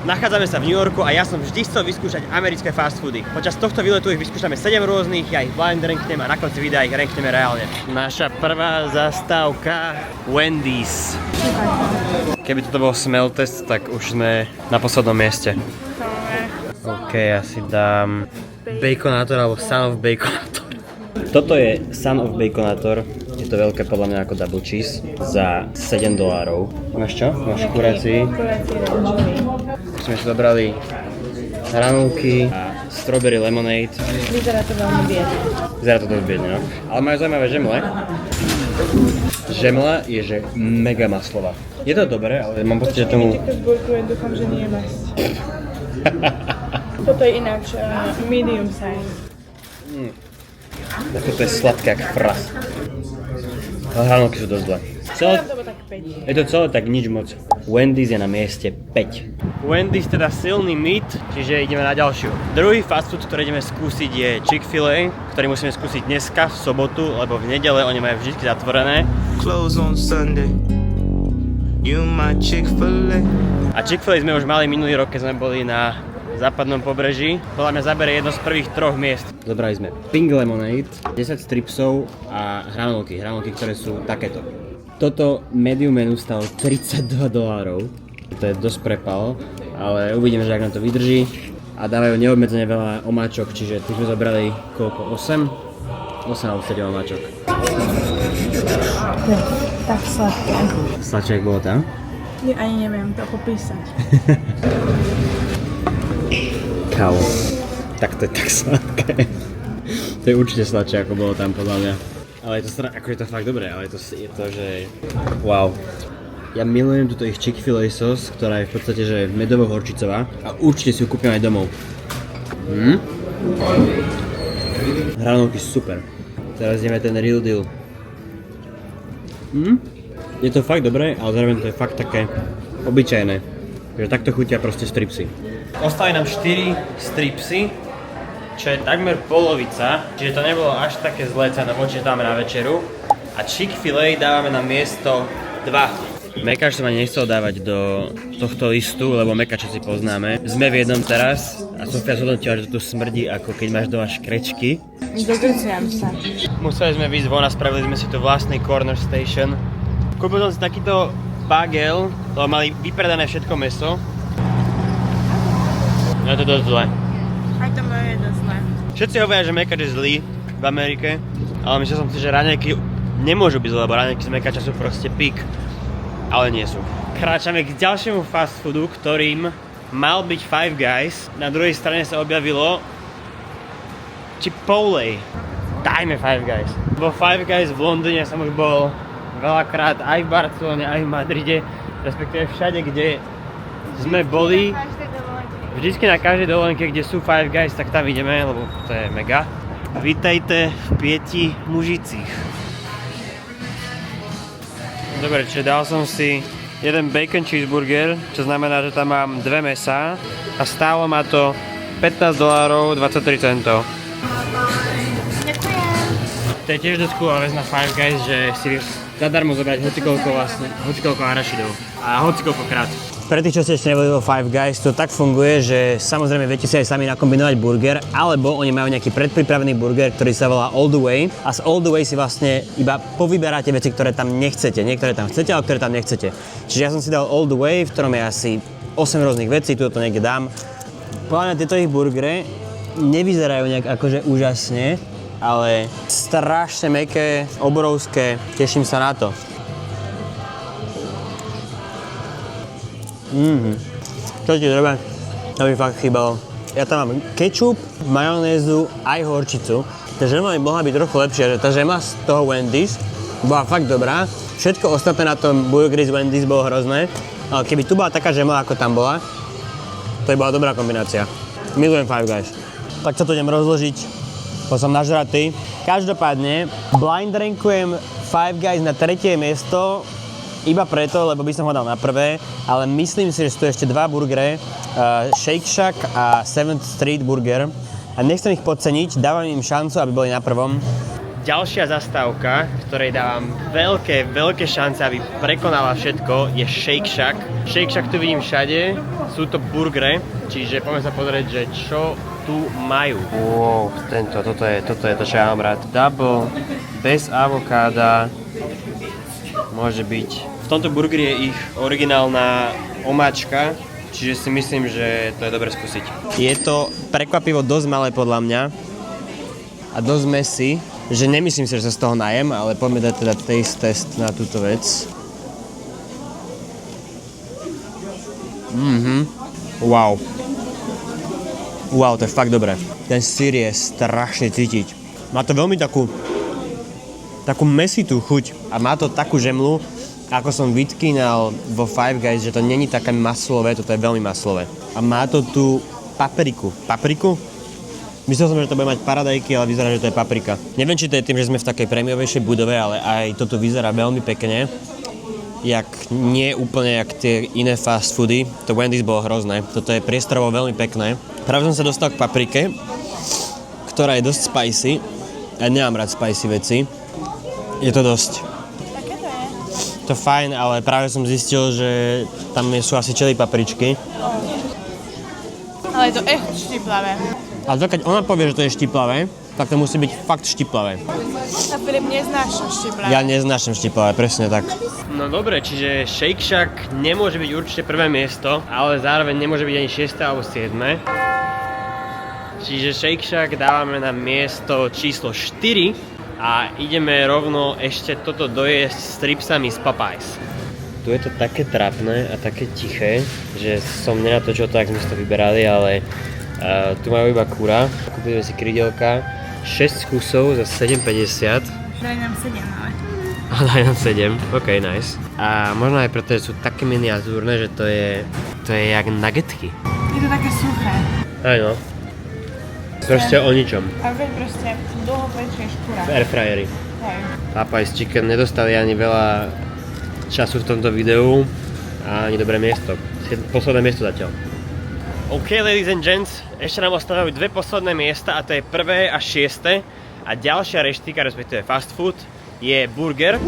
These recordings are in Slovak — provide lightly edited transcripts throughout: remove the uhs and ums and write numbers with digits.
Nachádzame sa v New Yorku a ja som vždy chcel vyskúšať americké fast foody. Počas tohto výletu ich vyskúšame 7 rôznych, ja ich blind ranknem a na konci videa ich rankneme reálne. Naša prvá zastávka Wendy's. Keby toto bol smell test, tak už sme na poslednom mieste. OK, ja si dám Baconator alebo Son of Baconator. Toto je Son of Baconator. Je to veľké podľa mňa ako double cheese za $7. Máš čo? Máš kuráci? Sme si dobrali hranolky a strawberry lemonade. Vyzerá to veľmi biedne. Vyzerá to dosť biedne, no. Ale majú zaujímavé žemle. Žemla je, že mega maslová. Je to dobré, ale mám pocit, že tomu... Dúfam, že nie je masť. Toto je ináč medium size. Toto je sladké jak fras. Ale hranolky sú dosť zlé. Je to celé tak nič moc. Wendy's je na mieste 5. Wendy's teda silný meat, čiže ideme na ďalšiu. Druhý fast food, ktorý ideme skúsiť je Chick-fil-A, ktorý musíme skúsiť dneska v sobotu, lebo v nedele oni majú vždy zatvorené. Close on Sunday. You my Chick-fil-A. A Chick-fil-A sme už mali minulý rok, keď sme boli na západnom pobreží. Podľa mňa zabere jedno z prvých 3 miest. Zobrali sme Pink Lemonade, 10 stripsov a hranolky, ktoré sú takéto. Toto medium menu stalo $32. To je dosť prepal, ale uvidíme, že ak nám to vydrží. A dávajú neobmedzene veľa omáčok, čiže tu sme zobrali koľko? 8 alebo 7 omáčok. Tak sladké. Sladšie, jak bolo tam? Ani neviem to popísať. Kávo. Tak to je tak sladké. To je určite sladšie, ako bolo tam podľa mňa. Ale je to akože to fakt dobré, ale je to, že... Wow. Ja milujem túto ich Chick-fil-A sauce, ktorá je v podstate, že medovo-horčicová. A určite si ju kúpim aj domov. Hranolky super. Teraz ideme ten real deal. Je to fakt dobré, ale zároveň to je fakt také obyčajné. Takže takto chutia proste stripsy. Ostali nám 4 stripsy, čo je takmer polovica, čiže to nebolo až také zlé cenovo, čiže dáme na večeru. A Chick-fil-A dávame na miesto 2. Mekač som ani nechcel dávať do tohto listu, lebo mekače si poznáme. Sme v jednom teraz a Sofia zhodnotila, že to tu smrdí, ako keď máš doma škrečky. Dogrciam sa. Museli sme vyjsť von a spravili sme si tu vlastný corner station. Kúpil som si takýto bagel, lebo mali vypredané všetko mäso. No je to dosť zlé. Aj to moje je dosť zlé. Všetci hovoria, že mekač je zlý v Amerike, ale myslel som si, že raňajky nemôžu byť zlé, lebo raňajky z mekača sú proste pík. Ale nie sú. Kráčame k ďalšiemu fast foodu, ktorým mal byť Five Guys. Na druhej strane sa objavilo Chipotle. Dajme Five Guys. Bo Five Guys v Londýne som už bol veľakrát, aj v Barcelone, aj v Madride, respektíve všade, kde sme boli. Vždycky na každej dovolenke, kde sú Five Guys, tak tam ideme, lebo to je mega. Vítajte v Pieti mužicích. Dobre, čiže dal som si jeden bacon cheeseburger, čo znamená, že tam mám 2 mäsa a stálo ma to $15.23. Ďakujem. To je tiež dosť cool vec na Five Guys, že si zadarmo zobrať hocikoľko arašidov a hocikoľkokrát. Pre tých, čo ste ešte neboli vo Five Guys, to tak funguje, že samozrejme viete si aj sami nakombinovať burger, alebo oni majú nejaký predpripravený burger, ktorý sa volá All The Way a z All The Way si vlastne iba povyberáte veci, ktoré tam nechcete. Niektoré tam chcete, ale ktoré tam nechcete. Čiže ja som si dal All The Way, v ktorom je asi 8 rôznych vecí, tu to niekde dám. Podľa mňa tieto ich burgery nevyzerajú nejak akože úžasne, ale strašne mäkké, obrovské, teším sa na to. Čo ti treba? To by fakt chýbalo. Ja tam mám kečup, majonézu aj horčicu. Tá žema by mohla byť trochu lepšia, že tá žema z toho Wendy's bola fakt dobrá. Všetko ostatné na tom burgeri z Wendy's bolo hrozné. Ale keby tu bola taká žema, ako tam bola, to by bola dobrá kombinácia. Milujem Five Guys. Tak sa to idem rozložiť, bo som nažratý. Každopádne, blind rankujem Five Guys na 3. miesto, iba preto, lebo by som ho dal na prvé, ale myslím si, že sú tu ešte 2 burgery, Shake Shack a 7th Street Burger. A nechcem ich podceniť, dávam im šancu, aby boli na prvom. Ďalšia zastávka, ktorej dávam veľké šance, aby prekonala všetko, je Shake Shack. Shake Shack tu vidím všade, Sú to burgery, čiže poďme sa pozrieť, že čo tu majú. Wow, toto je to, čo ja mám rád. Double, bez avokáda, môže byť. V tomto burgeri je ich originálna omáčka, čiže si myslím, že to je dobre skúsiť. Je to prekvapivo dosť malé podľa mňa a dosť messy, že nemyslím si, že sa z toho najem, ale poďme dať teda taste test na túto vec. Wow. Wow, to je fakt dobré. Ten syr je strašne cítiť. Má to veľmi takú mesitú chuť a má to takú žemlu, ako som vytkínal vo Five Guys, že to není také maslové, toto je veľmi maslové. A má to tu papriku. Papriku? Myslel som, že to bude mať paradajky, ale vyzerá, že to je paprika. Neviem, či to je tým, že sme v takej prémiovejšej budove, ale aj toto vyzerá veľmi pekne. Nie úplne jak tie iné fast foody. To Wendy's bolo hrozné. Toto je priestorovo veľmi pekné. Práve som sa dostal k paprike, ktorá je dosť spicy. Ja nemám rád spicy veci. Je to dosť. Také to je. To fajn, ale práve som zistil, že tam sú asi čili papričky. Ale je to echt štiplavé. A to, keď ona povie, že to je štiplavé, tak to musí byť fakt štiplavé. A Filip neznáša štiplavé. Ja neznášam štiplavé, presne tak. No dobre, čiže Shake Shack nemôže byť určite prvé miesto, ale zároveň nemôže byť ani 6. alebo 7. Čiže Shake Shack dávame na miesto číslo 4 a ideme rovno ešte toto dojesť s stripsami z Popeyes. Tu je to také trápne a také tiché, že som nenatočil to, ak sme si to vyberali, ale tu majú iba kura. Kúpili si krydelka, 6 kusov za 7,50. Daj nám 7, ale. A daj nám 7, ok, nice. A možno aj preto, že sú také miniatúrne, že to je jak nuggetky. Je to také suché. Aj no. Proste o ničom. A veď proste dlho pečieš kura. V airfryeri. Hej. Popeyes Chicken nedostali ani veľa času v tomto videu a ani dobré miesto. Posledné miesto zatiaľ. OK, ladies and gents, ešte nám ostávajú dve posledné miesta a to je 1. a 6. A ďalšia reštika, respektíve fast food, je burger,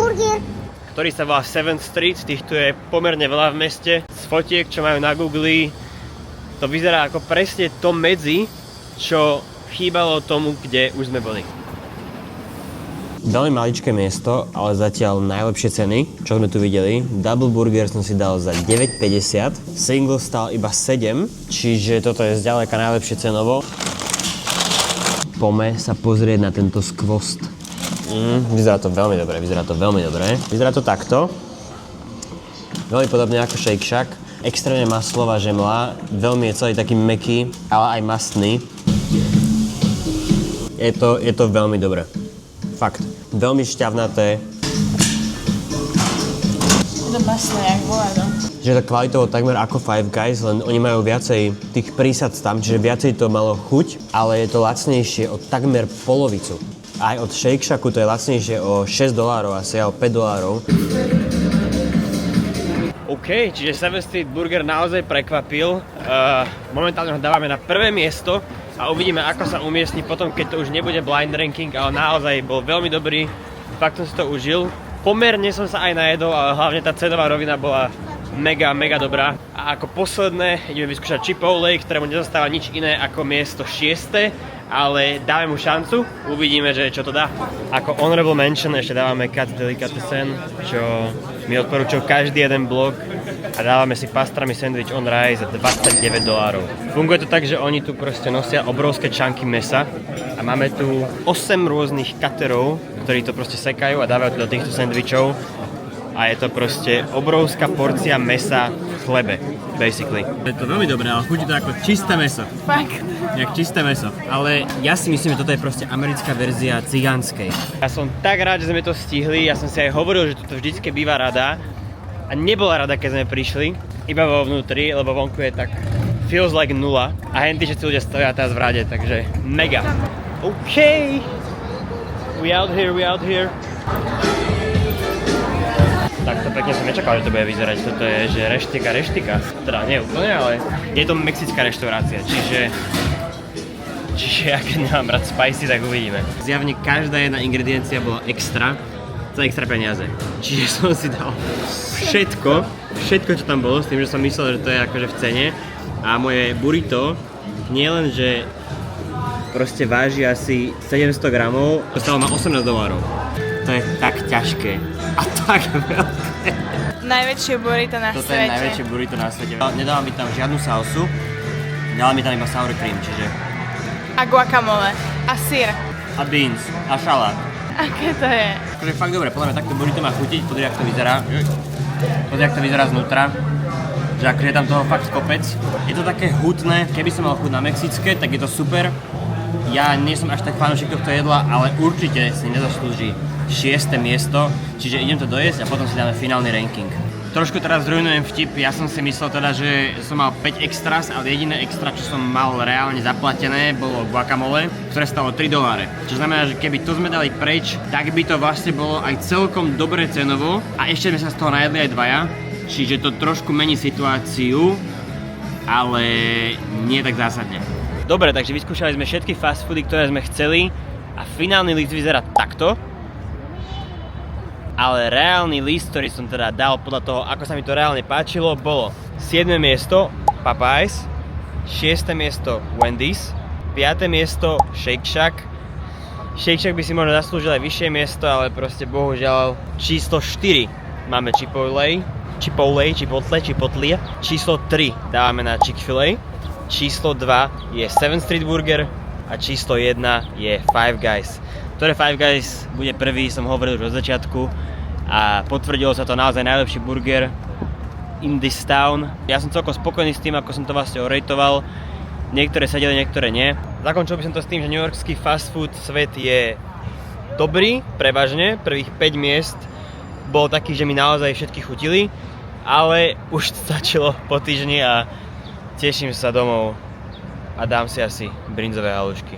ktorý sa volá 7th Street. Týchto je pomerne veľa v meste. Z fotiek, čo majú na Google, to vyzerá ako presne to medzi, čo chýbalo tomu, kde už sme boli. Veľmi maličké miesto, ale zatiaľ najlepšie ceny, čo sme tu videli. Double burger som si dal za 9,50, single stal iba 7, čiže toto je zďaleka najlepšie cenovo. Poďme sa pozrieť na tento skvost. Vyzerá to veľmi dobre, Vyzerá to takto. Veľmi podobne ako Shake Shack. Extrémne maslová žemla, veľmi je celý taký mäkký, ale aj mastný. Je to veľmi dobré. Fakt. Veľmi šťavnaté. Je to masné, jak volado. Že je to kvalitovo takmer ako Five Guys, len oni majú viacej tých prísad tam, čiže viacej to malo chuť, ale je to lacnejšie o takmer polovicu. Aj od Shake Shacku to je lacnejšie o $6 asi, a o $5. OK, čiže 7th Street Burger naozaj prekvapil. Momentálne ho dávame na prvé miesto a uvidíme, ako sa umiestni potom, keď to už nebude blind ranking, ale naozaj bol veľmi dobrý. Fakt som si to užil. Pomerne som sa aj najedol, ale hlavne tá cenová rovina bola mega dobrá. A ako posledné ideme vyskúšať Chipotle, ktorému nezostáva nič iné ako miesto 6. Ale dáme mu šancu, uvidíme, že čo to dá. Ako honorable mention ešte dávame Katz Delicatessen, čo mi odporúčil každý jeden blog a dávame si pastrami sandwich on rice za $29. Funguje to tak, že oni tu proste nosia obrovské čanky mesa a máme tu 8 rôznych katerov, ktorí to proste sekajú a dávajú to do týchto sandwichov. A je to proste obrovská porcia mesa v chlebe, basically. Je to veľmi dobré, ale chutí to ako čisté meso. Fakt. Jak čisté meso. Ale ja si myslím, že toto je proste americká verzia cigánskej. Ja som tak rád, že sme to stihli. Ja som si aj hovoril, že toto vždycky býva rada. A nebola rada, keď sme prišli. Iba vo vnútri, lebo vonku je tak feels like 0. A henty všetci ľudia stoja teraz v rade, takže mega. OK. We out here. Takto pekne som nečakal, že to bude vyzerať. Toto je, že reštika. Teda nie úplne, ale je to mexická reštaurácia, čiže ja keď nemám rád spicy, tak uvidíme. Zjavne každá jedna ingrediencia bola extra, za extra peniaze. Čiže som si dal všetko, čo tam bolo, s tým, že som myslel, že to je akože v cene. A moje burrito nie len, že proste váži asi 700 gramov, to stalo ma $18. To je tak ťažké a tak veľké. Najväčšie burrito na Toto svete. je najväčšie burrito na svete. Nedala mi tam žiadnu sausu, dala mi tam iba sour cream, čiže... A guacamole. A syr. A beans, a šalát. Aké to je? Akože fakt dobre, podľa mňa takto burrito má chutiť, podri, jak to vyzerá. Podri, jak to vyzerá znútra. Že akože je tam toho fakt kopec. Je to také hutné, keby som mal chuť na mexické, tak je to super. Ja nie som až tak fanúšik tohto jedla, ale určite si nezaslúži 6. miesto, čiže idem to dojesť a potom si dáme finálny ranking. Trošku teraz zrujnujem vtip, ja som si myslel teda, že som mal 5 extras, ale jediné extra, čo som mal reálne zaplatené, bolo guacamole, ktoré stalo $3. Čo znamená, že keby to sme dali preč, tak by to vlastne bolo aj celkom dobre cenovo a ešte sme sa z toho najedli aj dvaja, čiže to trošku mení situáciu, ale nie tak zásadne. Dobre, takže vyskúšali sme všetky fast foody, ktoré sme chceli a finálny list vyzerá takto. Ale reálny list, ktorý som teda dal podľa toho, ako sa mi to reálne páčilo, bolo 7. miesto Popeyes, 6. miesto Wendy's, 5. miesto Shake Shack. Shake Shack by si možno zaslúžil aj vyššie miesto, ale proste bohužiaľ číslo 4 máme Chipotle, číslo 3 dávame na Chick-fil-A, číslo 2 je 7 Street Burger a číslo 1 je Five Guys. Ktoré Five Guys bude prvý, som hovoril už od začiatku a potvrdilo sa to, naozaj najlepší burger in this town. Ja som celkom spokojný s tým, ako som to vlastne orejtoval. Niektoré sedeli, niektoré nie. Zakončil by som to s tým, že newyorský fast food svet je dobrý, prevažne. Prvých 5 miest bolo takých, že mi naozaj všetky chutili, ale už stačilo po týždni a teším sa domov a dám si asi brinzové halušky.